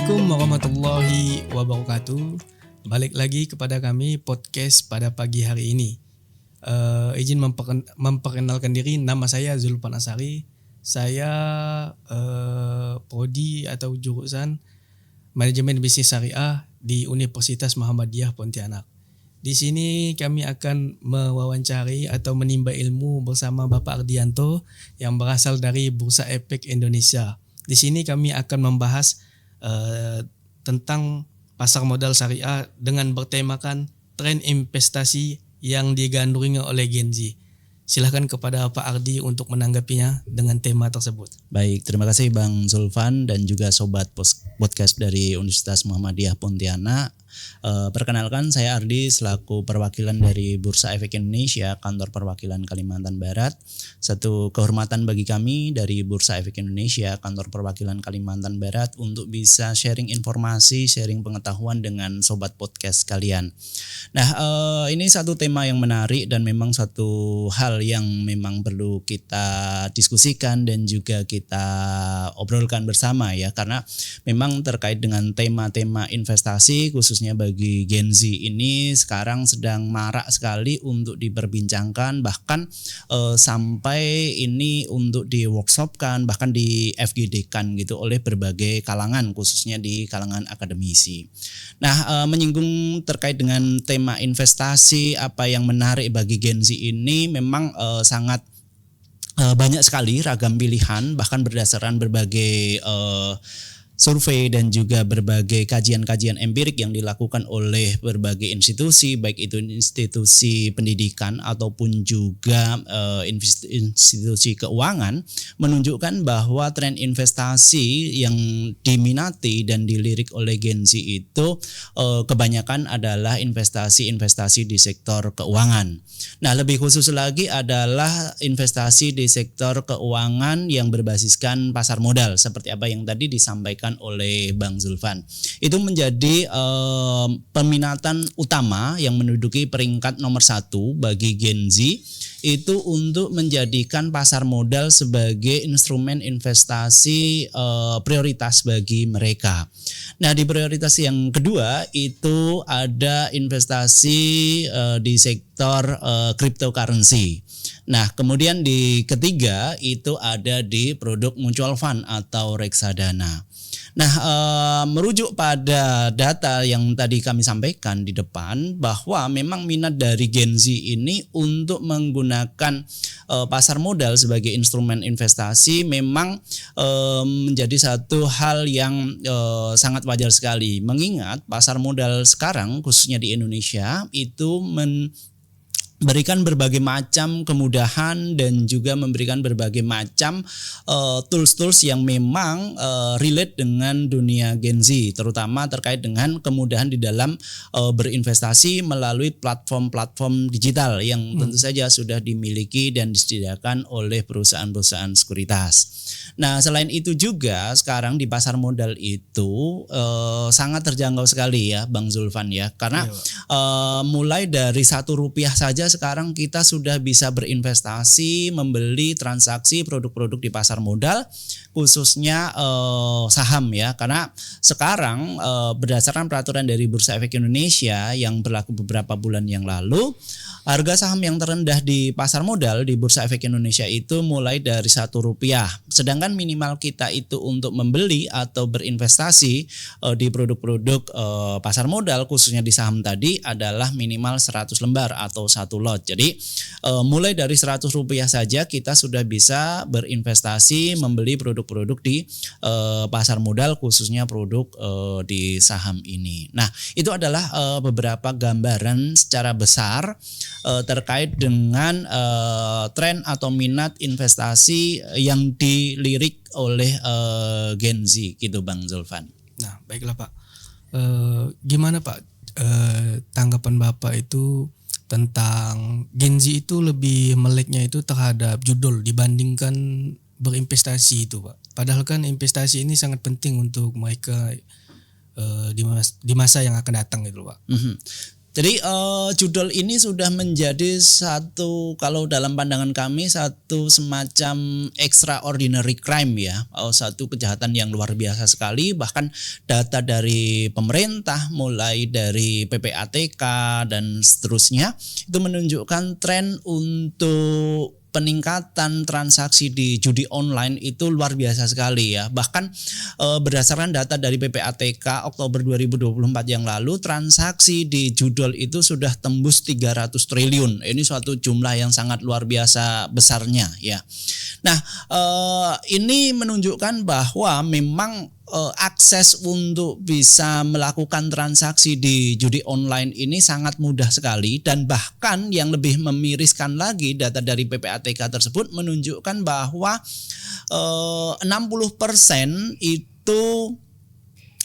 Assalamualaikum warahmatullahi wabarakatuh. Balik lagi kepada kami podcast pada pagi hari ini. Izin memperkenalkan diri, nama saya Zulfan Asari. Saya prodi atau jurusan Manajemen Bisnis Syariah di Universitas Muhammadiyah Pontianak. Di sini kami akan mewawancari atau menimba ilmu bersama Bapak Ardianto yang berasal dari Bursa Efek Indonesia. Di sini kami akan membahas tentang pasar modal syariah dengan bertemakan tren investasi yang digandrungi oleh Gen Z. Silakan kepada Pak Ardi untuk menanggapinya dengan tema tersebut. Baik, terima kasih Bang Zulfan dan juga sobat podcast dari Universitas Muhammadiyah Pontianak. Perkenalkan, saya Ardi selaku perwakilan dari Bursa Efek Indonesia, kantor perwakilan Kalimantan Barat. Satu kehormatan bagi kami dari Bursa Efek Indonesia, kantor perwakilan Kalimantan Barat untuk bisa sharing informasi, sharing pengetahuan dengan sobat podcast kalian. Nah, ini satu tema yang menarik dan memang satu hal yang memang perlu kita diskusikan dan juga kita obrolkan bersama ya, karena memang terkait dengan tema-tema investasi khususnya bagi Gen Z ini sekarang sedang marak sekali untuk diperbincangkan, bahkan sampai ini untuk di workshopkan, bahkan di FGD-kan gitu oleh berbagai kalangan, khususnya di kalangan akademisi. Nah, menyinggung terkait dengan tema investasi, apa yang menarik bagi Gen Z ini memang sangat banyak sekali ragam pilihan, bahkan berdasarkan berbagai survei dan juga berbagai kajian-kajian empirik yang dilakukan oleh berbagai institusi, baik itu institusi pendidikan ataupun juga institusi keuangan, menunjukkan bahwa tren investasi yang diminati dan dilirik oleh Gen Z itu kebanyakan adalah investasi-investasi di sektor keuangan. Nah, lebih khusus lagi adalah investasi di sektor keuangan yang berbasiskan pasar modal, seperti apa yang tadi disampaikan oleh Bang Zulfan. Itu menjadi peminatan utama yang menduduki peringkat nomor 1 bagi Gen Z, itu untuk menjadikan pasar modal sebagai instrumen investasi prioritas bagi mereka. Nah, di prioritas yang kedua itu ada investasi di sektor cryptocurrency. Nah, kemudian di ketiga itu ada di produk mutual fund atau reksadana. Nah, merujuk pada data yang tadi kami sampaikan di depan, bahwa memang minat dari Gen Z ini untuk menggunakan pasar modal sebagai instrumen investasi memang menjadi satu hal yang sangat wajar sekali. Mengingat pasar modal sekarang khususnya di Indonesia itu memberikan berbagai macam kemudahan dan juga memberikan berbagai macam tools-tools yang memang relate dengan dunia Gen Z, terutama terkait dengan kemudahan di dalam berinvestasi melalui platform-platform digital yang tentu saja sudah dimiliki dan disediakan oleh perusahaan-perusahaan sekuritas. Nah, selain itu juga sekarang di pasar modal itu sangat terjangkau sekali ya Bang Zulfan ya, karena mulai dari Rp1 saja sekarang kita sudah bisa berinvestasi, membeli transaksi produk-produk di pasar modal, khususnya saham ya, karena sekarang berdasarkan peraturan dari Bursa Efek Indonesia yang berlaku beberapa bulan yang lalu, harga saham yang terendah di pasar modal di Bursa Efek Indonesia itu mulai dari Rp1. Sedangkan minimal kita itu untuk membeli atau berinvestasi di produk-produk pasar modal khususnya di saham tadi adalah minimal 100 lembar atau 1 lot. Jadi mulai dari Rp100 saja kita sudah bisa berinvestasi membeli produk-produk di pasar modal khususnya produk di saham ini. Nah, itu adalah beberapa gambaran secara besar terkait dengan tren atau minat investasi yang dilirik oleh Gen Z gitu Bang Zulfan. Nah, baiklah Pak. Gimana Pak tanggapan Bapak itu tentang Gen Z itu lebih meleknya itu terhadap judul dibandingkan berinvestasi itu Pak. Padahal kan investasi ini sangat penting untuk mereka di masa yang akan datang gitu Pak. Jadi judul ini sudah menjadi satu, kalau dalam pandangan kami, satu semacam extraordinary crime ya, satu kejahatan yang luar biasa sekali. Bahkan data dari pemerintah mulai dari PPATK dan seterusnya itu menunjukkan tren untuk peningkatan transaksi di judi online itu luar biasa sekali ya. Bahkan berdasarkan data dari PPATK Oktober 2024 yang lalu, transaksi di judol itu sudah tembus 300 triliun. Ini suatu jumlah yang sangat luar biasa besarnya ya. Nah, ini menunjukkan bahwa memang akses untuk bisa melakukan transaksi di judi online ini sangat mudah sekali, dan bahkan yang lebih memiriskan lagi, data dari PPATK tersebut menunjukkan bahwa 60% itu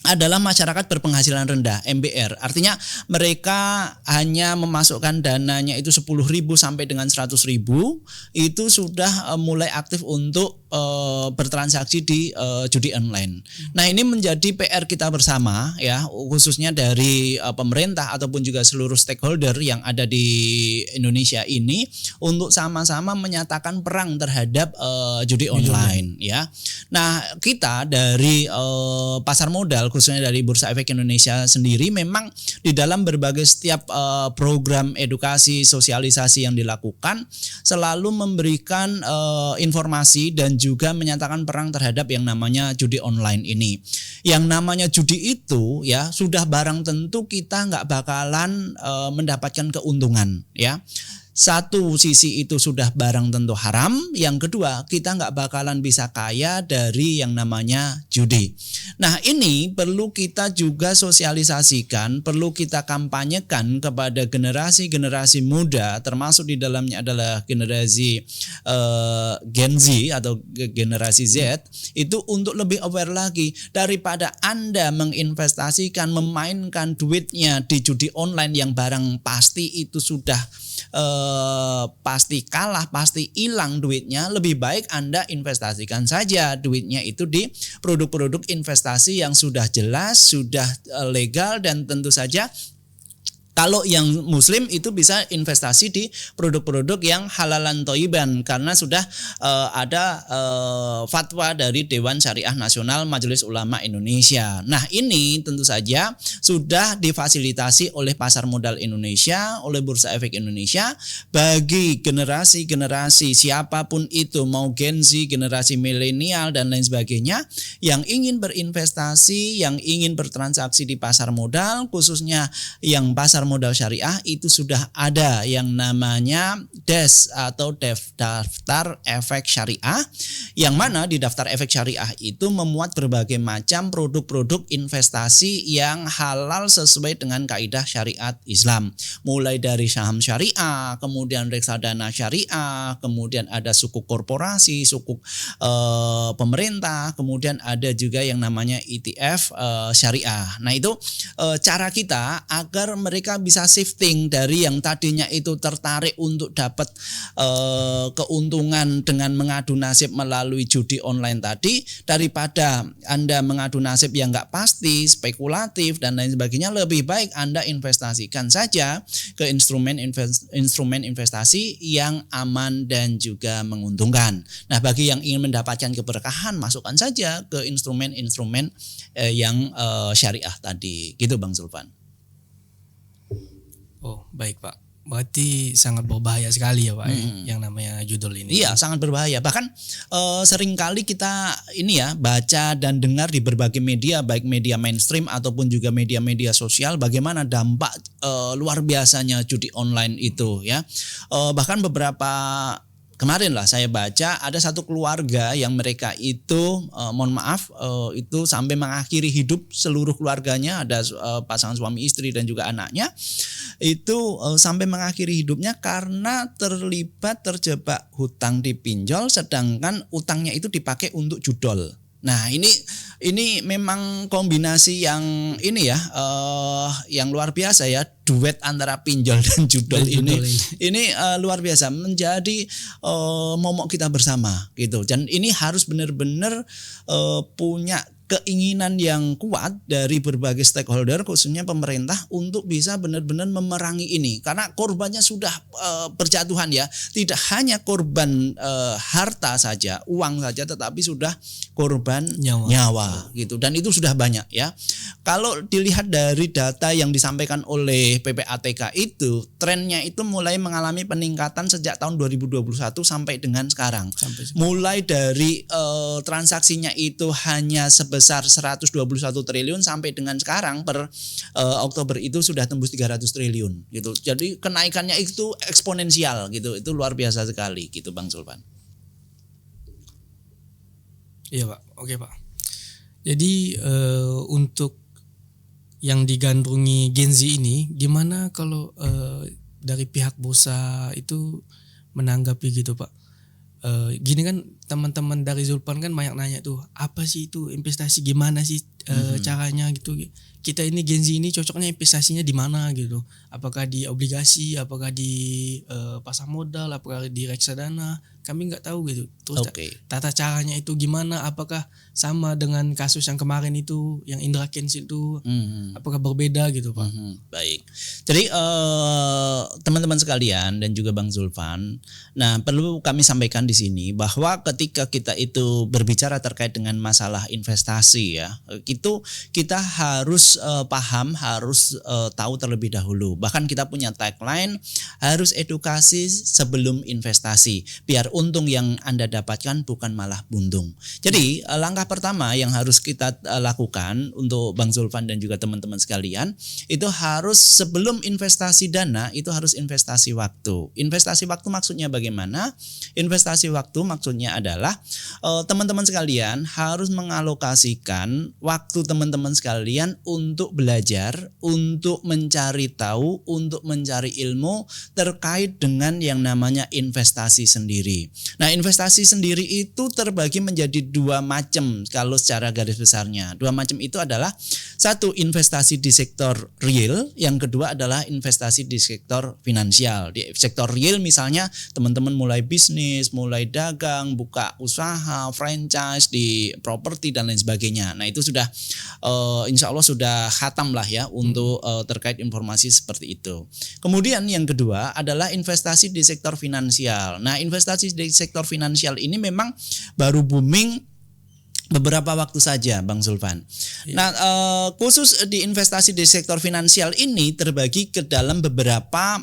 adalah masyarakat berpenghasilan rendah, MBR. Artinya mereka hanya memasukkan dananya itu 10.000 sampai dengan 100.000, itu sudah mulai aktif untuk bertransaksi di judi online. Nah, ini menjadi PR kita bersama ya, khususnya dari pemerintah ataupun juga seluruh stakeholder yang ada di Indonesia ini, untuk sama-sama menyatakan perang terhadap judi online ya. Nah, kita dari pasar modal, khususnya dari Bursa Efek Indonesia sendiri, memang di dalam berbagai setiap program edukasi sosialisasi yang dilakukan selalu memberikan informasi dan juga menyatakan perang terhadap yang namanya judi online ini. Yang namanya judi itu ya sudah barang tentu kita nggak bakalan mendapatkan keuntungan ya. Satu sisi itu sudah barang tentu haram, yang kedua kita nggak bakalan bisa kaya dari yang namanya judi. Nah, ini perlu kita juga sosialisasikan, perlu kita kampanyekan kepada generasi-generasi muda, termasuk di dalamnya adalah generasi Gen Z atau generasi Z, itu untuk lebih aware lagi. Daripada Anda menginvestasikan, memainkan duitnya di judi online yang barang pasti itu sudah pasti kalah, pasti hilang duitnya, lebih baik Anda investasikan saja duitnya itu di produk-produk investasi yang sudah jelas, sudah legal, dan tentu saja kalau yang muslim itu bisa investasi di produk-produk yang halalan thayyiban, karena sudah ada fatwa dari Dewan Syariah Nasional Majelis Ulama Indonesia. Nah, ini tentu saja sudah difasilitasi oleh pasar modal Indonesia, oleh Bursa Efek Indonesia, bagi generasi-generasi siapapun itu, mau Gen Z, generasi milenial dan lain sebagainya, yang ingin berinvestasi, yang ingin bertransaksi di pasar modal, khususnya yang pasar modal syariah, itu sudah ada yang namanya DES atau daftar efek syariah, yang mana di daftar efek syariah itu memuat berbagai macam produk-produk investasi yang halal sesuai dengan kaidah syariat Islam, mulai dari saham syariah, kemudian reksadana syariah, kemudian ada sukuk korporasi, sukuk pemerintah, kemudian ada juga yang namanya ETF syariah. Nah, itu cara kita agar mereka bisa shifting dari yang tadinya itu tertarik untuk dapat keuntungan dengan mengadu nasib melalui judi online tadi, daripada Anda mengadu nasib yang nggak pasti, spekulatif dan lain sebagainya, lebih baik Anda investasikan saja ke instrumen investasi yang aman dan juga menguntungkan. Nah, bagi yang ingin mendapatkan keberkahan, masukkan saja ke instrumen-instrumen yang syariah tadi, gitu Bang Zulfan. Oh, baik Pak. Berarti sangat berbahaya sekali ya Pak yang namanya judul ini. Iya, sangat berbahaya. Bahkan seringkali kita ini ya baca dan dengar di berbagai media, baik media mainstream ataupun juga media-media sosial, bagaimana dampak luar biasanya judi online itu ya. Bahkan beberapa kemarin lah saya baca ada satu keluarga yang mereka itu mohon maaf itu sampai mengakhiri hidup seluruh keluarganya, ada pasangan suami istri dan juga anaknya, itu sampai mengakhiri hidupnya karena terjebak hutang di pinjol, sedangkan utangnya itu dipakai untuk judol. Nah, ini memang kombinasi yang ini ya, yang luar biasa ya, duet antara pinjol dan judol ini luar biasa, menjadi momok kita bersama gitu. Dan ini harus benar-benar punya keinginan yang kuat dari berbagai stakeholder khususnya pemerintah untuk bisa benar-benar memerangi ini, karena korbannya sudah berjatuhan ya, tidak hanya korban harta saja, uang saja, tetapi sudah korban nyawa gitu, dan itu sudah banyak ya. Kalau dilihat dari data yang disampaikan oleh PPATK itu, trennya itu mulai mengalami peningkatan sejak tahun 2021 sampai dengan sekarang. Mulai dari transaksinya itu hanya sebesar 121 triliun sampai dengan sekarang per Oktober itu sudah tembus 300 triliun gitu. Jadi kenaikannya itu eksponensial gitu. Itu luar biasa sekali gitu Bang Zulfan. Iya Pak, oke Pak. Jadi untuk yang digandrungi Gen Z ini, gimana kalau dari pihak bursa itu menanggapi gitu Pak? Gini kan teman-teman dari Zulfan kan banyak nanya tuh, apa sih itu investasi, gimana sih caranya gitu. Kita ini Gen Z ini cocoknya investasinya di mana gitu? Apakah di obligasi, apakah di pasar modal, apakah di reksadana? Kami nggak tahu gitu. Terus tata caranya itu gimana? Apakah sama dengan kasus yang kemarin itu, yang Indra Kents itu? Apakah berbeda gitu Pak? Baik. Jadi teman-teman sekalian dan juga Bang Zulfan, nah perlu kami sampaikan di sini bahwa ketika kita itu berbicara terkait dengan masalah investasi ya, itu kita harus paham, harus tahu terlebih dahulu. Bahkan kita punya tagline, harus edukasi sebelum investasi, biar untung yang Anda dapatkan bukan malah buntung. Jadi langkah pertama yang harus kita lakukan untuk Bang Zulfan dan juga teman-teman sekalian, itu harus sebelum investasi dana, itu harus investasi waktu. Investasi waktu maksudnya bagaimana? Investasi waktu maksudnya adalah teman-teman sekalian harus mengalokasikan waktu teman-teman sekalian untuk belajar, untuk mencari tahu, untuk mencari ilmu terkait dengan yang namanya investasi sendiri. Nah, investasi sendiri itu terbagi menjadi dua macam kalau secara garis besarnya. Dua macam itu adalah, satu investasi di sektor real, yang kedua adalah investasi di sektor finansial. Di sektor real misalnya teman-teman mulai bisnis, mulai dagang, buka usaha, franchise di properti dan lain sebagainya. Nah, itu sudah insya Allah sudah khatam lah ya untuk terkait informasi seperti itu. Kemudian yang kedua adalah investasi di sektor finansial. Nah, investasi di sektor finansial ini memang baru booming beberapa waktu saja Bang Zulfan. Nah, khusus di investasi di sektor finansial ini terbagi ke dalam beberapa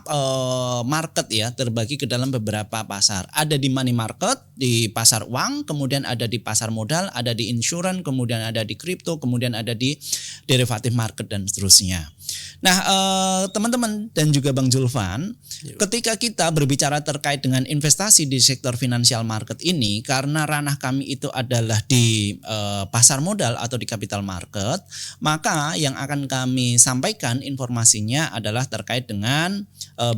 market ya, terbagi ke dalam beberapa pasar. Ada di money market, di pasar uang, kemudian ada di pasar modal, ada di insurance, kemudian ada di kripto, kemudian ada di derivative market dan seterusnya. Nah, teman-teman dan juga Bang Zulfan, ketika kita berbicara terkait dengan investasi di sektor financial market ini, karena ranah kami itu adalah di pasar modal atau di capital market, maka yang akan kami sampaikan informasinya adalah terkait dengan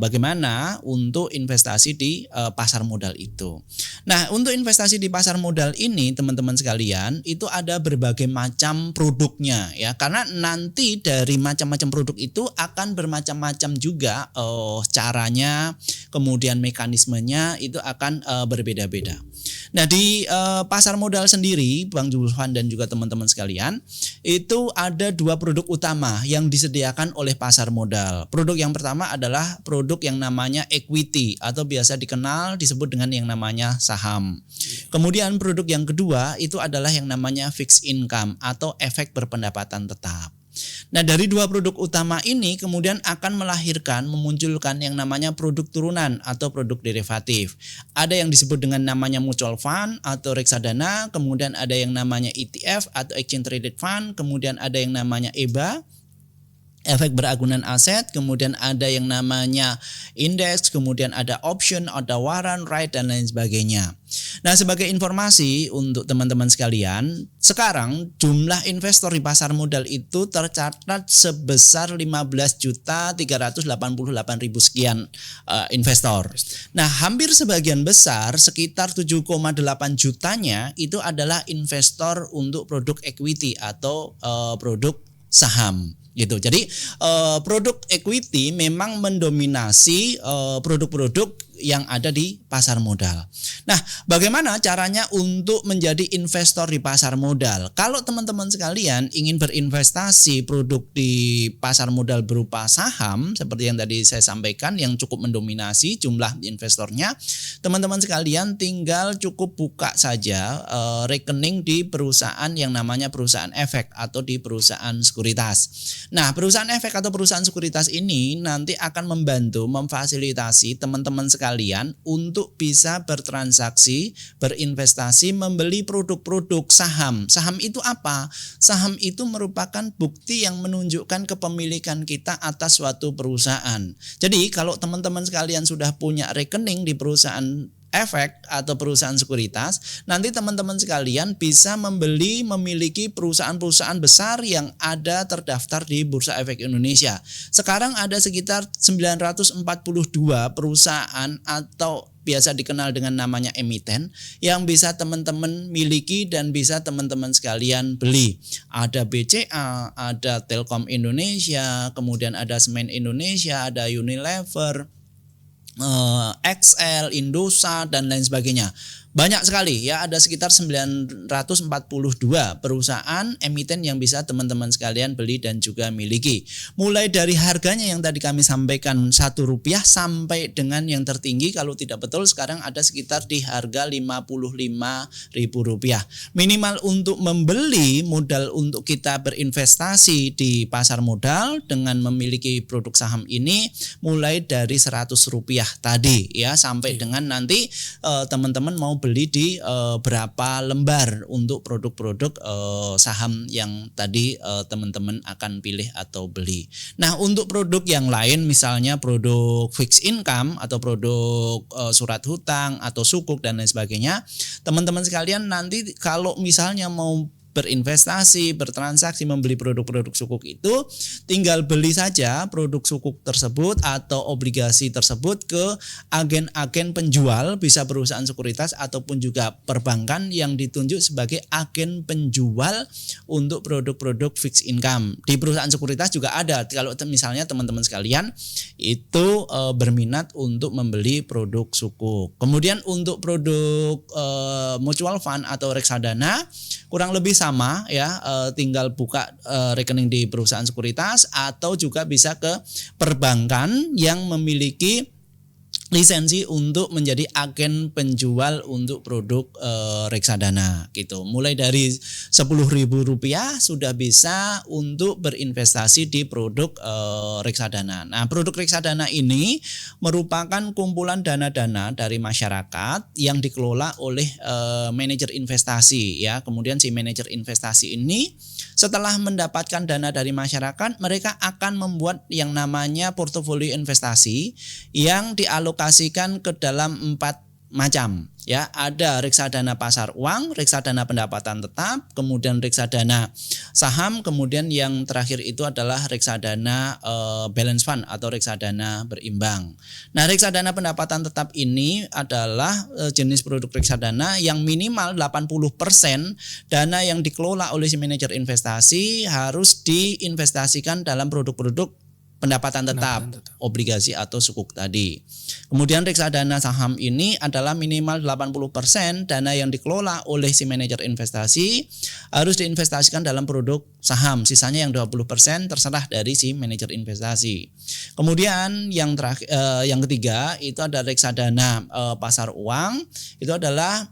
bagaimana untuk investasi di pasar modal itu. Nah, untuk investasi di pasar modal ini teman-teman sekalian, itu ada berbagai macam produknya ya, karena nanti dari macam-macam produk itu akan bermacam-macam juga caranya, kemudian mekanismenya itu akan berbeda-beda. Nah, di pasar modal sendiri Bang Zulfan dan juga teman-teman sekalian, itu ada dua produk utama yang disediakan oleh pasar modal. Produk yang pertama adalah produk yang namanya equity atau biasa dikenal disebut dengan yang namanya saham. Kemudian produk yang kedua itu adalah yang namanya fixed income atau efek berpendapatan tetap. Nah, dari dua produk utama ini kemudian akan memunculkan yang namanya produk turunan atau produk derivatif. Ada yang disebut dengan namanya mutual fund atau reksadana, kemudian ada yang namanya ETF atau exchange traded fund, kemudian ada yang namanya EBA, efek beragunan aset, kemudian ada yang namanya indeks, kemudian ada option, ada warrant, right, dan lain sebagainya. Nah, sebagai informasi untuk teman-teman sekalian, sekarang jumlah investor di pasar modal itu tercatat sebesar 15.388.000 sekian investor. Nah, hampir sebagian besar sekitar 7,8 jutanya itu adalah investor untuk produk equity atau produk saham. Gitu. Jadi produk equity memang mendominasi produk-produk yang ada di pasar modal. Nah, bagaimana caranya untuk menjadi investor di pasar modal? Kalau teman-teman sekalian ingin berinvestasi produk di pasar modal berupa saham, seperti yang tadi saya sampaikan yang cukup mendominasi jumlah investornya, teman-teman sekalian tinggal cukup buka saja rekening di perusahaan yang namanya perusahaan efek atau di perusahaan sekuritas. Nah, perusahaan efek atau perusahaan sekuritas ini nanti akan membantu memfasilitasi teman-teman sekalian untuk bisa bertransaksi, berinvestasi, membeli produk-produk saham. Saham itu apa? Saham itu merupakan bukti yang menunjukkan kepemilikan kita atas suatu perusahaan. Jadi kalau teman-teman sekalian sudah punya rekening di perusahaan efek atau perusahaan sekuritas, nanti teman-teman sekalian bisa memiliki perusahaan-perusahaan besar yang ada terdaftar di Bursa Efek Indonesia. Sekarang ada sekitar 942 perusahaan atau biasa dikenal dengan namanya emiten yang bisa teman-teman miliki dan bisa teman-teman sekalian beli. Ada BCA, ada Telkom Indonesia, kemudian ada Semen Indonesia, ada Unilever, XL, Indosat dan lain sebagainya. Banyak sekali ya, ada sekitar 942 perusahaan emiten yang bisa teman-teman sekalian beli dan juga miliki. Mulai dari harganya yang tadi kami sampaikan Rp1 sampai dengan yang tertinggi kalau tidak betul sekarang ada sekitar di harga Rp55.000. Minimal untuk membeli modal untuk kita berinvestasi di pasar modal dengan memiliki produk saham ini mulai dari Rp100 tadi ya, sampai dengan nanti teman-teman mau beli di berapa lembar untuk produk-produk saham yang tadi teman-teman akan pilih atau beli. Nah, untuk produk yang lain misalnya produk fixed income atau produk surat hutang atau sukuk dan lain sebagainya, teman-teman sekalian nanti kalau misalnya mau berinvestasi, bertransaksi, membeli produk-produk sukuk itu tinggal beli saja produk sukuk tersebut atau obligasi tersebut ke agen-agen penjual, bisa perusahaan sekuritas ataupun juga perbankan yang ditunjuk sebagai agen penjual untuk produk-produk fixed income. Di perusahaan sekuritas juga ada, kalau misalnya teman-teman sekalian itu berminat untuk membeli produk sukuk. Kemudian untuk produk mutual fund atau reksadana kurang lebih sama ya, tinggal buka rekening di perusahaan sekuritas atau juga bisa ke perbankan yang memiliki lisensi untuk menjadi agen penjual untuk produk reksadana gitu. Mulai dari Rp10.000 sudah bisa untuk berinvestasi di produk reksadana. Nah, produk reksadana ini merupakan kumpulan dana-dana dari masyarakat yang dikelola oleh manajer investasi ya. Kemudian si manajer investasi ini setelah mendapatkan dana dari masyarakat, mereka akan membuat yang namanya portofolio investasi yang dialokasikan ke dalam 4 macam ya. Ada reksadana pasar uang, reksadana pendapatan tetap, kemudian reksadana saham, kemudian yang terakhir itu adalah reksadana balance fund atau reksadana berimbang. Nah, reksadana pendapatan tetap ini adalah jenis produk reksadana yang minimal 80% dana yang dikelola oleh si manajer investasi harus diinvestasikan dalam produk-produk pendapatan tetap, obligasi atau sukuk tadi. Kemudian reksadana saham ini adalah minimal 80% dana yang dikelola oleh si manajer investasi harus diinvestasikan dalam produk saham. Sisanya yang 20% terserah dari si manajer investasi. Kemudian yang terakhir, yang ketiga itu ada reksadana pasar uang. Itu adalah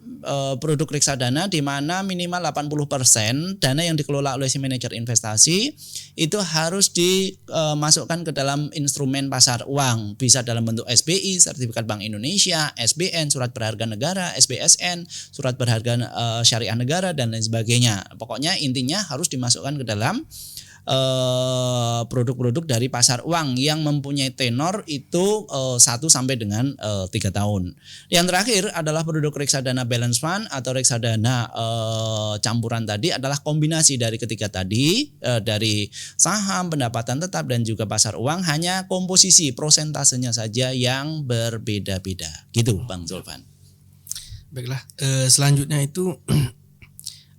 produk reksadana di mana minimal 80% dana yang dikelola oleh si manajer investasi itu harus dimasukkan ke dalam instrumen pasar uang, bisa dalam bentuk SBI, sertifikat Bank Indonesia, SBN, surat berharga negara, SBSN, surat berharga syariah negara dan lain sebagainya. Pokoknya intinya harus dimasukkan ke dalam produk-produk dari pasar uang yang mempunyai tenor itu 1 sampai dengan 3 tahun. Yang terakhir adalah produk reksadana balance fund atau reksadana campuran tadi, adalah kombinasi dari ketiga tadi, dari saham, pendapatan tetap dan juga pasar uang, hanya komposisi prosentasenya saja yang berbeda-beda. Gitu Bang Zulfan. Baiklah, selanjutnya itu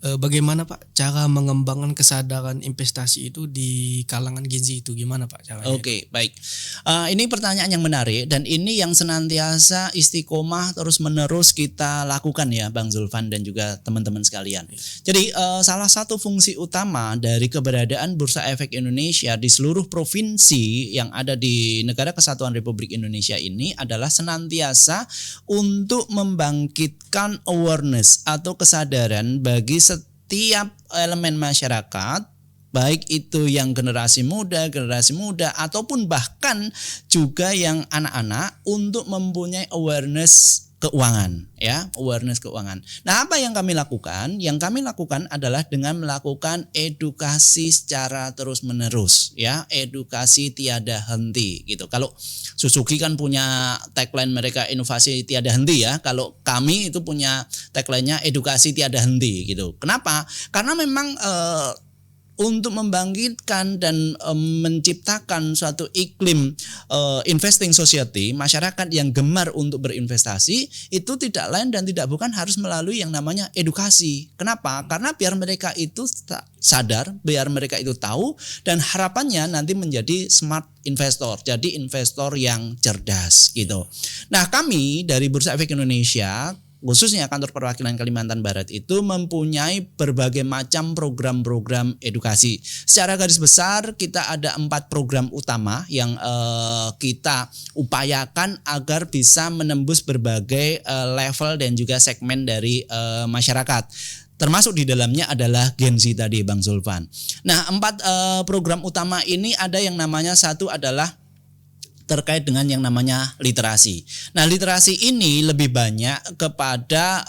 Bagaimana Pak cara mengembangkan kesadaran investasi itu di kalangan Gen Z itu gimana Pak caranya? Oke, baik. Ini pertanyaan yang menarik dan ini yang senantiasa istiqomah terus-menerus kita lakukan ya Bang Zulfan dan juga teman-teman sekalian. Jadi salah satu fungsi utama dari keberadaan Bursa Efek Indonesia di seluruh provinsi yang ada di Negara Kesatuan Republik Indonesia ini adalah senantiasa untuk membangkitkan awareness atau kesadaran bagi setiap elemen masyarakat, baik itu yang generasi muda ataupun bahkan juga yang anak-anak untuk mempunyai awareness keuangan ya, awareness keuangan. Nah, apa yang kami lakukan? Yang kami lakukan adalah dengan melakukan edukasi secara terus-menerus ya, edukasi tiada henti gitu. Kalau Suzuki kan punya tagline mereka inovasi tiada henti ya. Kalau kami itu punya tagline-nya edukasi tiada henti gitu. Kenapa? Karena memang untuk membangkitkan dan menciptakan suatu iklim investing society, masyarakat yang gemar untuk berinvestasi itu tidak lain dan tidak bukan harus melalui yang namanya edukasi. Kenapa? Karena biar mereka itu sadar, biar mereka itu tahu dan harapannya nanti menjadi smart investor, jadi investor yang cerdas gitu. Nah, kami dari Bursa Efek Indonesia khususnya kantor perwakilan Kalimantan Barat itu mempunyai berbagai macam program-program edukasi. Secara garis besar kita ada 4 program utama yang kita upayakan agar bisa menembus berbagai level dan juga segmen dari masyarakat. Termasuk di dalamnya adalah Gen Z tadi Bang Zulfan. Nah, 4 program utama ini ada yang namanya, satu adalah terkait dengan yang namanya literasi. Nah, literasi ini lebih banyak kepada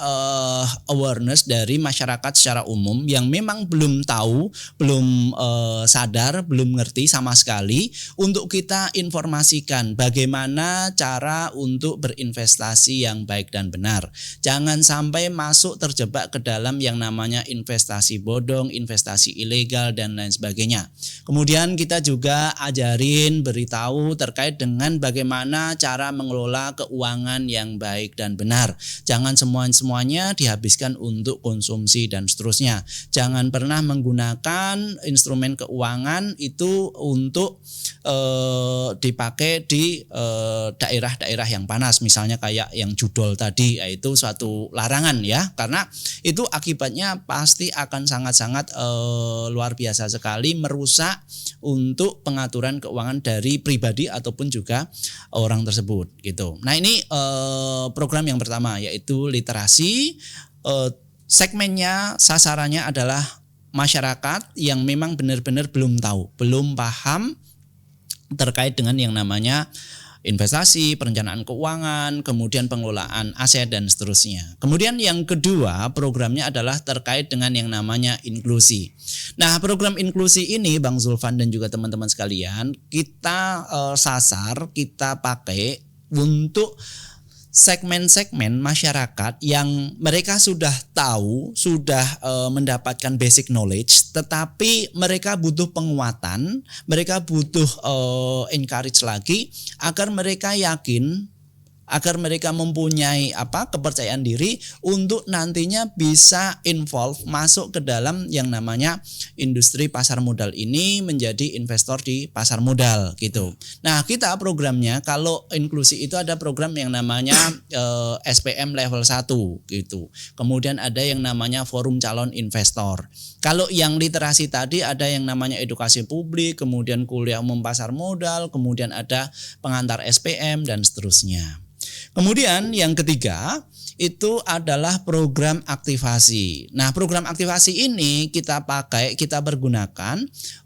awareness dari masyarakat secara umum yang memang belum tahu, belum sadar, belum ngerti sama sekali, untuk kita informasikan bagaimana cara untuk berinvestasi yang baik dan benar. Jangan sampai masuk terjebak ke dalam yang namanya investasi bodong, investasi ilegal dan lain sebagainya. Kemudian kita juga ajarin, beritahu terkait dengan bagaimana cara mengelola keuangan yang baik dan benar. Jangan semuanya dihabiskan untuk konsumsi dan seterusnya. Jangan pernah menggunakan instrumen keuangan itu untuk dipakai di daerah-daerah yang panas, misalnya kayak yang judol tadi, yaitu suatu larangan ya, karena itu akibatnya pasti akan sangat-sangat luar biasa sekali, merusak untuk pengaturan keuangan dari pribadi ataupun juga orang tersebut gitu. Nah, ini program yang pertama yaitu literasi. Segmennya, sasarannya adalah masyarakat yang memang benar-benar belum tahu, belum paham terkait dengan yang namanya investasi, perencanaan keuangan, kemudian pengelolaan aset dan seterusnya. Kemudian yang kedua programnya adalah terkait dengan yang namanya inklusi. Nah, program inklusi ini Bang Zulfan dan juga teman-teman sekalian, kita sasar, kita pakai untuk segmen-segmen masyarakat yang mereka sudah tahu, sudah mendapatkan basic knowledge, tetapi mereka butuh penguatan, mereka butuh encourage lagi agar mereka yakin, agar mereka mempunyai kepercayaan diri untuk nantinya bisa involve masuk ke dalam yang namanya industri pasar modal ini, menjadi investor di pasar modal gitu. Nah, kita programnya kalau inklusi itu ada program yang namanya SPM level 1 gitu. Kemudian ada yang namanya forum calon investor. Kalau yang literasi tadi ada yang namanya edukasi publik, kemudian kuliah umum pasar modal, kemudian ada pengantar SPM dan seterusnya. Kemudian yang ketiga itu adalah program aktivasi. Nah, program aktivasi ini kita pakai, kita pergunakan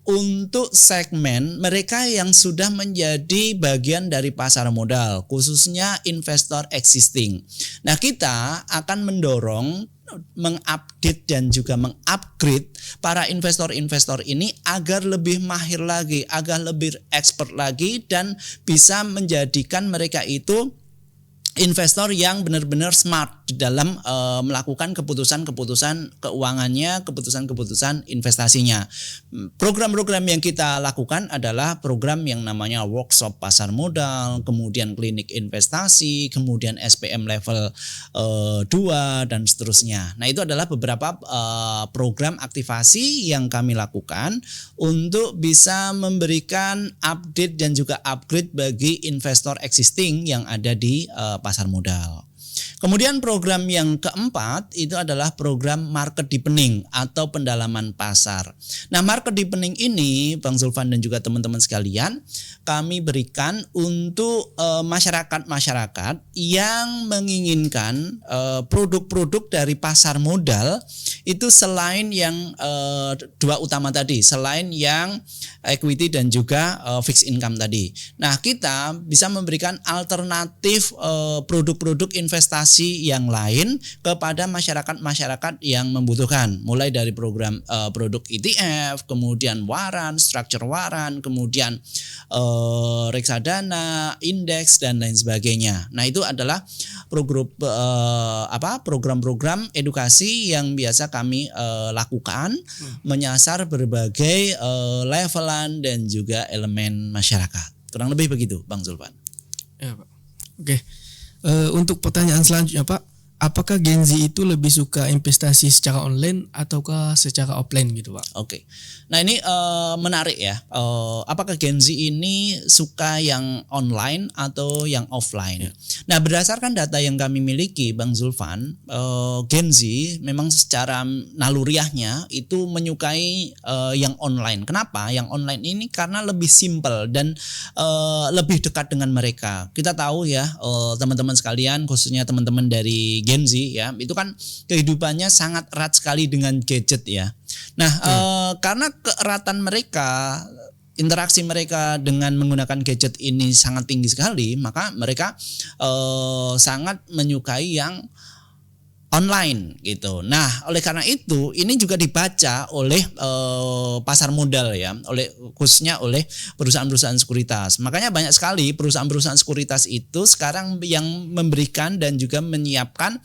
untuk segmen mereka yang sudah menjadi bagian dari pasar modal, khususnya investor existing. Nah, kita akan mendorong, mengupdate dan juga mengupgrade para investor-investor ini agar lebih mahir lagi, agar lebih expert lagi dan bisa menjadikan mereka itu investor yang benar-benar smart di dalam melakukan keputusan-keputusan keuangannya, keputusan-keputusan investasinya. Program-program yang kita lakukan adalah program yang namanya workshop pasar modal, kemudian klinik investasi, kemudian SPM level 2 dan seterusnya. Nah, itu adalah beberapa program aktivasi yang kami lakukan untuk bisa memberikan update dan juga upgrade bagi investor existing yang ada di pasar modal. Kemudian program yang keempat itu adalah program market deepening atau pendalaman pasar. Nah, market deepening ini Bang Zulfan dan juga teman-teman sekalian, kami berikan untuk masyarakat-masyarakat yang menginginkan produk-produk dari pasar modal itu selain yang dua utama tadi, selain yang equity dan juga fixed income tadi. Nah, kita bisa memberikan alternatif produk-produk investasi yang lain kepada masyarakat-masyarakat yang membutuhkan, mulai dari program produk ETF, kemudian waran, structure waran, kemudian reksadana, indeks dan lain sebagainya. Nah, itu adalah program-program edukasi yang biasa kami lakukan menyasar berbagai levelan dan juga elemen masyarakat. Kurang lebih begitu, Bang Zulfan. Ya, Pak. Oke. Untuk pertanyaan selanjutnya, Pak, apakah Gen Z itu lebih suka investasi secara online ataukah secara offline gitu, Pak? Oke. Nah, ini menarik ya. Apakah Gen Z ini suka yang online atau yang offline? Nah, berdasarkan data yang kami miliki, Bang Zulfan, Gen Z memang secara naluriahnya itu menyukai yang online. Kenapa? Yang online ini karena lebih simpel dan lebih dekat dengan mereka. Kita tahu ya, teman-teman sekalian, khususnya teman-teman dari Gen Z ya, itu kan kehidupannya sangat erat sekali dengan gadget ya. Nah, karena keeratan mereka, interaksi mereka dengan menggunakan gadget ini sangat tinggi sekali, maka mereka sangat menyukai yang online gitu. Nah, oleh karena itu ini juga dibaca oleh pasar modal ya, khususnya oleh perusahaan-perusahaan sekuritas. Makanya banyak sekali perusahaan-perusahaan sekuritas itu sekarang yang memberikan dan juga menyiapkan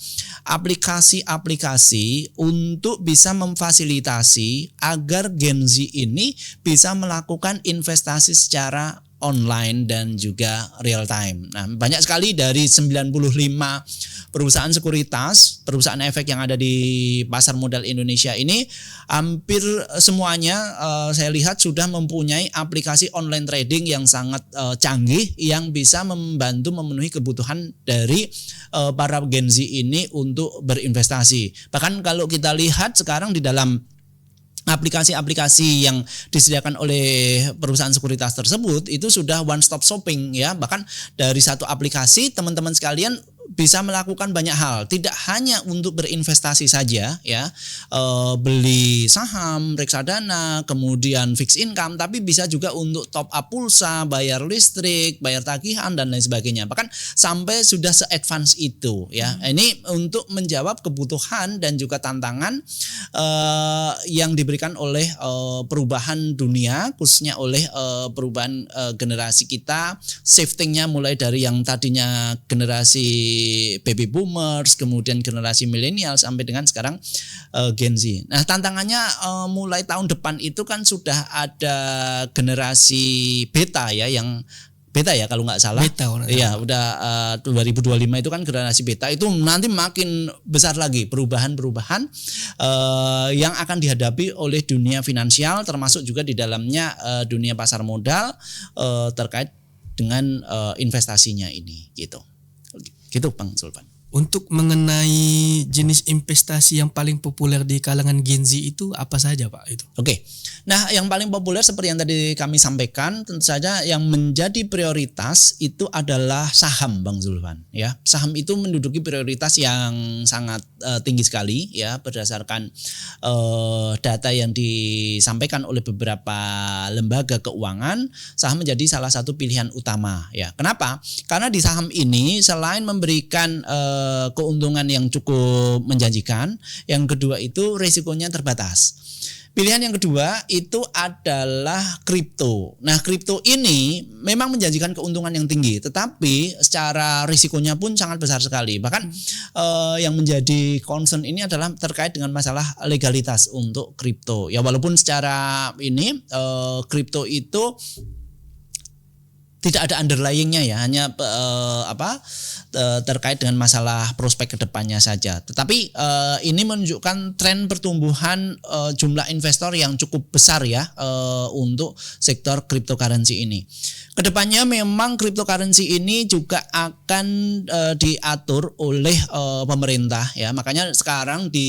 aplikasi-aplikasi untuk bisa memfasilitasi agar Gen Z ini bisa melakukan investasi secara online dan juga real time. Nah, banyak sekali dari 95 perusahaan sekuritas, perusahaan efek yang ada di pasar modal Indonesia ini, hampir semuanya saya lihat sudah mempunyai aplikasi online trading yang sangat canggih yang bisa membantu memenuhi kebutuhan dari para Gen Z ini untuk berinvestasi. Bahkan kalau kita lihat sekarang di dalam aplikasi-aplikasi yang disediakan oleh perusahaan sekuritas tersebut itu sudah one stop shopping ya, bahkan dari satu aplikasi teman-teman sekalian bisa melakukan banyak hal, tidak hanya untuk berinvestasi saja ya, beli saham, reksadana, kemudian fixed income, tapi bisa juga untuk top up pulsa, bayar listrik, bayar tagihan dan lain sebagainya. Bahkan sampai sudah se-advance itu ya. Ini untuk menjawab kebutuhan dan juga tantangan yang diberikan oleh perubahan dunia, khususnya oleh perubahan generasi kita, shiftingnya mulai dari yang tadinya generasi baby boomers, kemudian generasi milenial sampai dengan sekarang Gen Z. Nah, tantangannya mulai tahun depan itu kan sudah ada generasi beta ya, yang beta ya kalau nggak salah. Beta, iya, udah 2025 itu kan generasi beta, itu nanti makin besar lagi perubahan-perubahan yang akan dihadapi oleh dunia finansial, termasuk juga di dalamnya dunia pasar modal terkait dengan investasinya ini gitu. Gitu Bang Zulfan. Untuk mengenai jenis investasi yang paling populer di kalangan Gen Z itu apa saja, Pak, itu? Oke. Nah, yang paling populer seperti yang tadi kami sampaikan, tentu saja yang menjadi prioritas itu adalah saham, Bang Zulfan ya. Saham itu menduduki prioritas yang sangat tinggi sekali ya, berdasarkan data yang disampaikan oleh beberapa lembaga keuangan. Saham menjadi salah satu pilihan utama ya. Kenapa? Karena di saham ini selain memberikan keuntungan yang cukup menjanjikan, yang kedua itu risikonya terbatas. Pilihan yang kedua itu adalah kripto. Nah, kripto ini memang menjanjikan keuntungan yang tinggi, tetapi secara risikonya pun sangat besar sekali. Bahkan yang menjadi concern ini adalah terkait dengan masalah legalitas untuk kripto. Ya, walaupun secara ini kripto itu tidak ada underlyingnya ya, hanya terkait dengan masalah prospek kedepannya saja. Tetapi ini menunjukkan tren pertumbuhan jumlah investor yang cukup besar ya untuk sektor cryptocurrency ini. Kedepannya memang cryptocurrency ini juga akan diatur oleh pemerintah ya. Makanya sekarang di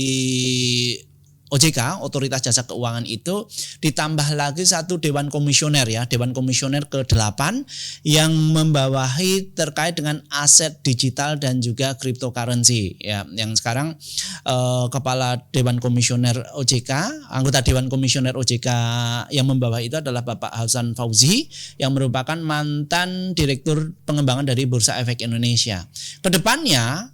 OJK, Otoritas Jasa Keuangan itu ditambah lagi satu Dewan Komisioner ya, Dewan Komisioner ke-8 yang membawahi terkait dengan aset digital dan juga cryptocurrency ya. Yang sekarang Kepala Dewan Komisioner OJK, anggota Dewan Komisioner OJK yang membawahi itu adalah Bapak Hasan Fauzi yang merupakan mantan Direktur Pengembangan dari Bursa Efek Indonesia. Kedepannya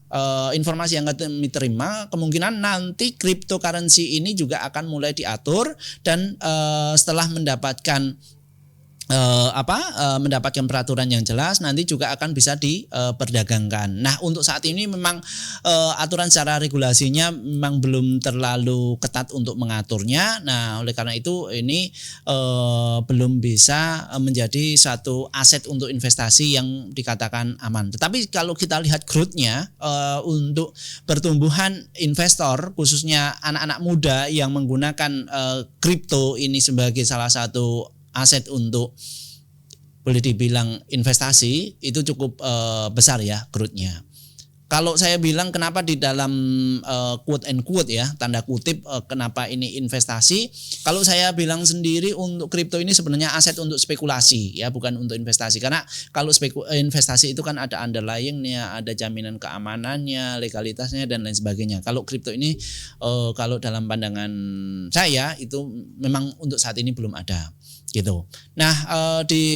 informasi yang kami terima kemungkinan nanti cryptocurrency ini juga akan mulai diatur dan setelah mendapatkan mendapatkan peraturan yang jelas nanti juga akan bisa diperdagangkan. Nah, untuk saat ini memang aturan secara regulasinya memang belum terlalu ketat untuk mengaturnya. Nah, oleh karena itu ini belum bisa menjadi satu aset untuk investasi yang dikatakan aman. Tetapi kalau kita lihat growth-nya untuk pertumbuhan investor khususnya anak-anak muda yang menggunakan kripto ini sebagai salah satu aset untuk boleh dibilang investasi itu cukup besar ya growth-nya. Kalau saya bilang kenapa di dalam quote and quote ya tanda kutip kenapa ini investasi, kalau saya bilang sendiri untuk kripto ini sebenarnya aset untuk spekulasi ya, bukan untuk investasi. Karena kalau investasi itu kan ada underlyingnya, ada jaminan keamanannya, legalitasnya dan lain sebagainya. Kalau kripto ini kalau dalam pandangan saya itu memang untuk saat ini belum ada gitu. Nah, di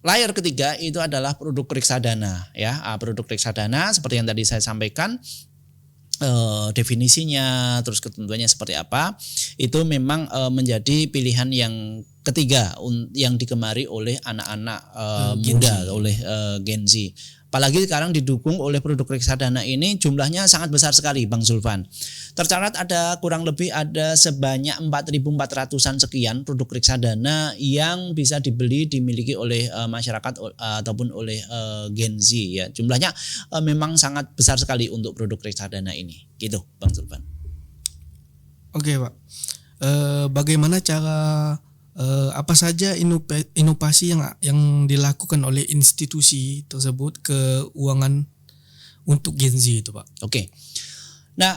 layar ketiga itu adalah produk reksadana ya. Produk reksadana seperti yang tadi saya sampaikan definisinya terus ketentuannya seperti apa itu memang menjadi pilihan yang ketiga yang digemari oleh anak-anak muda oleh Gen Z. Apalagi sekarang didukung oleh produk reksadana ini jumlahnya sangat besar sekali Bang Zulfan. Tercatat ada kurang lebih ada sebanyak 4.400-an sekian produk reksadana yang bisa dimiliki oleh masyarakat ataupun oleh Gen Z ya. Jumlahnya memang sangat besar sekali untuk produk reksadana ini. Gitu Bang Zulfan. Oke Pak. Bagaimana cara apa saja inovasi yang dilakukan oleh institusi tersebut keuangan untuk Gen Z itu Pak? Oke. Nah,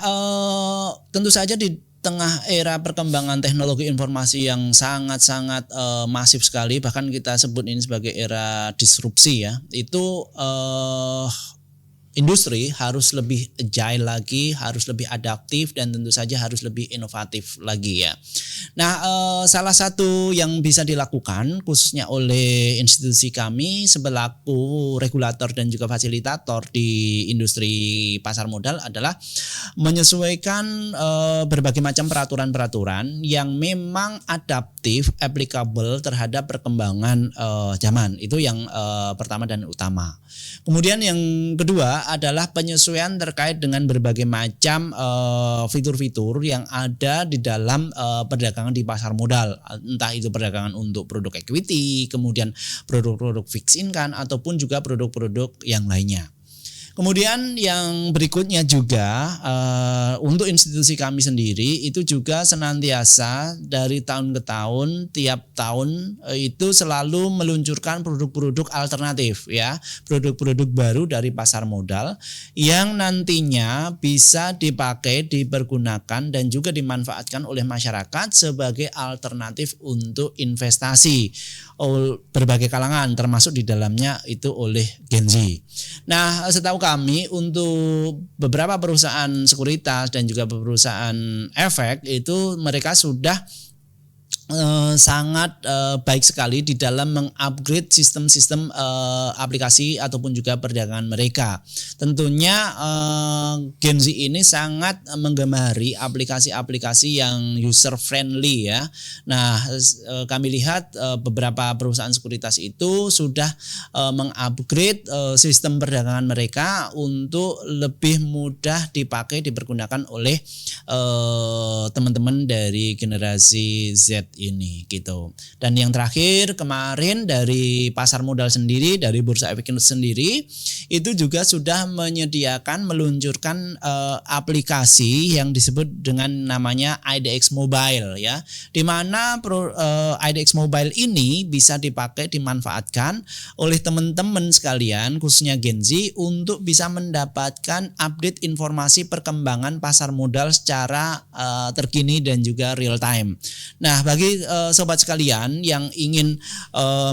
tentu saja di tengah era perkembangan teknologi informasi yang sangat-sangat masif sekali, bahkan kita sebut ini sebagai era disrupsi ya, itu industri harus lebih agile lagi, harus lebih adaptif dan tentu saja harus lebih inovatif lagi ya. Nah, salah satu yang bisa dilakukan khususnya oleh institusi kami sebelaku regulator dan juga fasilitator di industri pasar modal adalah menyesuaikan berbagai macam peraturan-peraturan yang memang adaptif, applicable terhadap perkembangan zaman. Itu yang pertama dan utama. Kemudian yang kedua adalah penyesuaian terkait dengan berbagai macam fitur-fitur yang ada di dalam perdagangan di pasar modal, entah itu perdagangan untuk produk equity, kemudian produk-produk fixed income ataupun juga produk-produk yang lainnya. Kemudian yang berikutnya juga untuk institusi kami sendiri itu juga senantiasa dari tahun ke tahun tiap tahun itu selalu meluncurkan produk-produk alternatif ya, produk-produk baru dari pasar modal yang nantinya bisa dipakai, dipergunakan dan juga dimanfaatkan oleh masyarakat sebagai alternatif untuk investasi berbagai kalangan termasuk di dalamnya itu oleh Gen Z. Nah, setahu kami untuk beberapa perusahaan sekuritas dan juga perusahaan efek itu mereka sudah sangat baik sekali di dalam mengupgrade sistem-sistem aplikasi ataupun juga perdagangan mereka. Tentunya Gen Z ini sangat menggemari aplikasi-aplikasi yang user friendly ya. Nah, kami lihat beberapa perusahaan sekuritas itu sudah mengupgrade sistem perdagangan mereka untuk lebih mudah dipergunakan oleh teman-teman dari generasi Z ini gitu. Dan yang terakhir kemarin dari pasar modal sendiri, dari Bursa Efek Indonesia sendiri itu juga sudah meluncurkan aplikasi yang disebut dengan namanya IDX Mobile ya. Di mana IDX Mobile ini bisa dimanfaatkan oleh teman-teman sekalian khususnya Gen Z untuk bisa mendapatkan update informasi perkembangan pasar modal secara terkini dan juga real time. Nah, bagi sobat sekalian yang ingin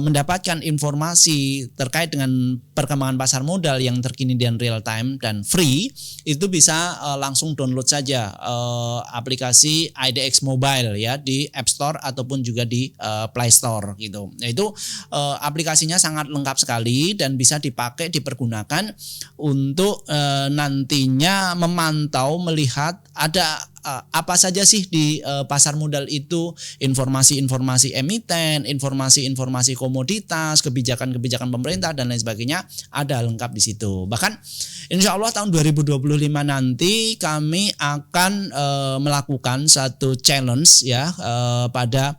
mendapatkan informasi terkait dengan perkembangan pasar modal yang terkini dan real time dan free, itu bisa langsung download saja aplikasi IDX Mobile ya di App Store ataupun juga di Play Store gitu. Nah, itu aplikasinya sangat lengkap sekali dan bisa dipergunakan untuk nantinya memantau, melihat ada apa saja sih di pasar modal itu, informasi-informasi emiten, informasi-informasi komoditas, kebijakan-kebijakan pemerintah dan lain sebagainya ada lengkap di situ. Bahkan insya Allah tahun 2025 nanti kami akan melakukan satu challenge ya pada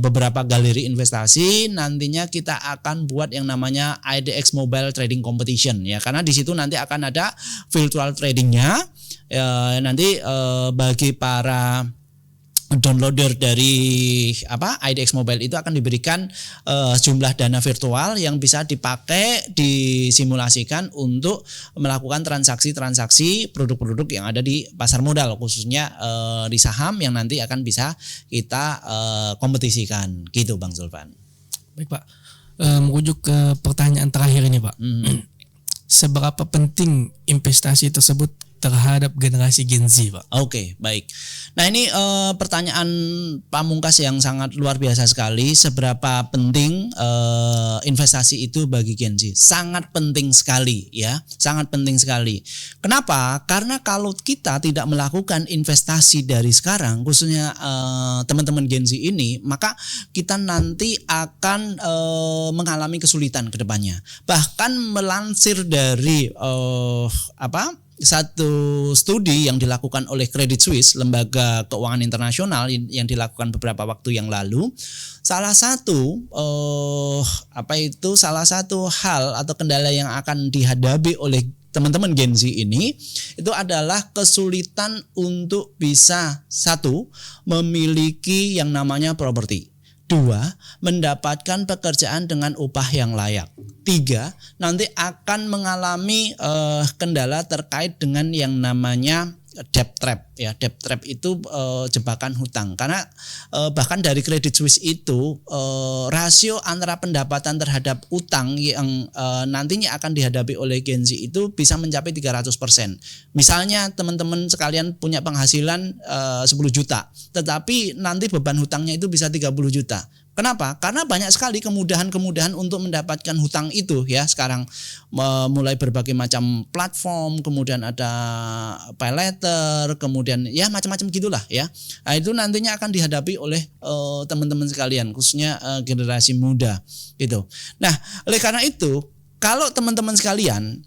beberapa galeri investasi. Nantinya kita akan buat yang namanya IDX Mobile Trading Competition ya, karena di situ nanti akan ada virtual tradingnya. Nanti bagi para downloader dari IDX Mobile itu akan diberikan sejumlah dana virtual yang bisa dipakai, disimulasikan untuk melakukan transaksi-transaksi produk-produk yang ada di pasar modal, khususnya di saham yang nanti akan bisa kita kompetisikan gitu Bang Zulfan. Baik Pak, merujuk ke pertanyaan terakhir ini Pak. Seberapa penting investasi tersebut terhadap generasi Gen Z, Pak? Oke, baik. Nah, ini pertanyaan pamungkas yang sangat luar biasa sekali. Seberapa penting investasi itu bagi Gen Z? Sangat penting sekali ya, sangat penting sekali. Kenapa? Karena kalau kita tidak melakukan investasi dari sekarang, khususnya teman-teman Gen Z ini, maka kita nanti akan mengalami kesulitan ke depannya. Bahkan melansir dari satu studi yang dilakukan oleh Credit Suisse, lembaga keuangan internasional yang dilakukan beberapa waktu yang lalu, salah satu hal atau kendala yang akan dihadapi oleh teman-teman Gen Z ini itu adalah kesulitan untuk bisa, satu, memiliki yang namanya properti. 2, mendapatkan pekerjaan dengan upah yang layak. 3, nanti akan mengalami kendala terkait dengan yang namanya debt trap ya. Debt trap itu jebakan hutang, karena bahkan dari Credit Suisse itu rasio antara pendapatan terhadap utang yang nantinya akan dihadapi oleh Gen Z itu bisa mencapai 300%. Misalnya teman-teman sekalian punya penghasilan 10 juta, tetapi nanti beban hutangnya itu bisa 30 juta. Kenapa? Karena banyak sekali kemudahan-kemudahan untuk mendapatkan hutang itu ya sekarang, mulai berbagai macam platform, kemudian ada pay letter, kemudian ya macam-macam gitulah ya. Nah, itu nantinya akan dihadapi oleh teman-teman sekalian, khususnya generasi muda gitu. Nah, oleh karena itu kalau teman-teman sekalian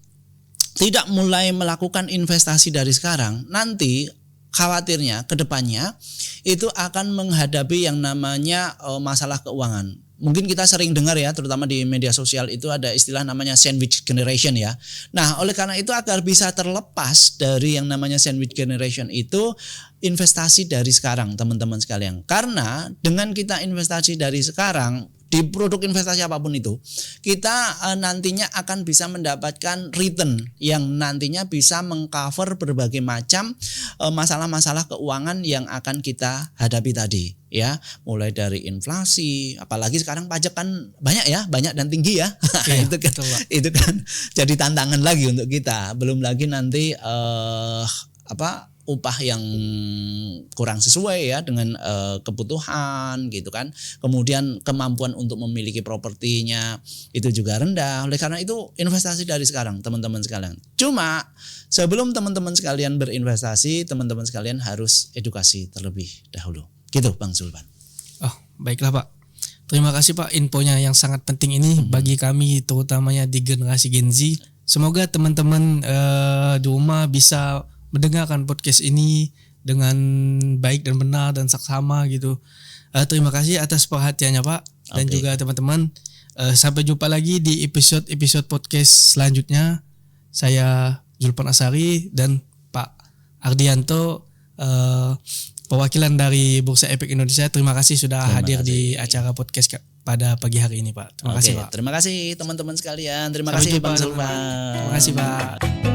tidak mulai melakukan investasi dari sekarang, nanti khawatirnya ke depannya itu akan menghadapi yang namanya masalah keuangan. Mungkin kita sering dengar ya, terutama di media sosial itu ada istilah namanya sandwich generation ya. Nah, oleh karena itu agar bisa terlepas dari yang namanya sandwich generation itu, investasi dari sekarang teman-teman sekalian. Karena dengan kita investasi dari sekarang di produk investasi apapun itu, kita nantinya akan bisa mendapatkan return yang nantinya bisa mengcover berbagai macam masalah-masalah keuangan yang akan kita hadapi tadi ya, mulai dari inflasi, apalagi sekarang pajak kan banyak dan tinggi ya. Iya, itu kan jadi tantangan lagi untuk kita. Belum lagi nanti upah yang kurang sesuai ya dengan kebutuhan gitu kan. Kemudian kemampuan untuk memiliki propertinya itu juga rendah. Oleh karena itu investasi dari sekarang teman-teman sekalian. Cuma sebelum teman-teman sekalian berinvestasi, teman-teman sekalian harus edukasi terlebih dahulu. Gitu Bang Zulfan. Oh, baiklah Pak. Terima kasih Pak infonya yang sangat penting ini bagi kami terutamanya di generasi Gen Z. Semoga teman-teman di rumah bisa mendengarkan podcast ini dengan baik dan benar dan saksama gitu. Terima kasih atas perhatiannya Pak dan juga teman-teman. Sampai jumpa lagi di episode podcast selanjutnya. Saya Zulfan Asari dan Pak Ardianto, perwakilan dari Bursa Efek Indonesia. Terima kasih sudah hadir di acara podcast pada pagi hari ini Pak. Terima kasih Pak. Terima kasih teman-teman sekalian. Terima Sampai kasih jumpa, Bang teman-teman. Zulfan. Terima kasih Pak.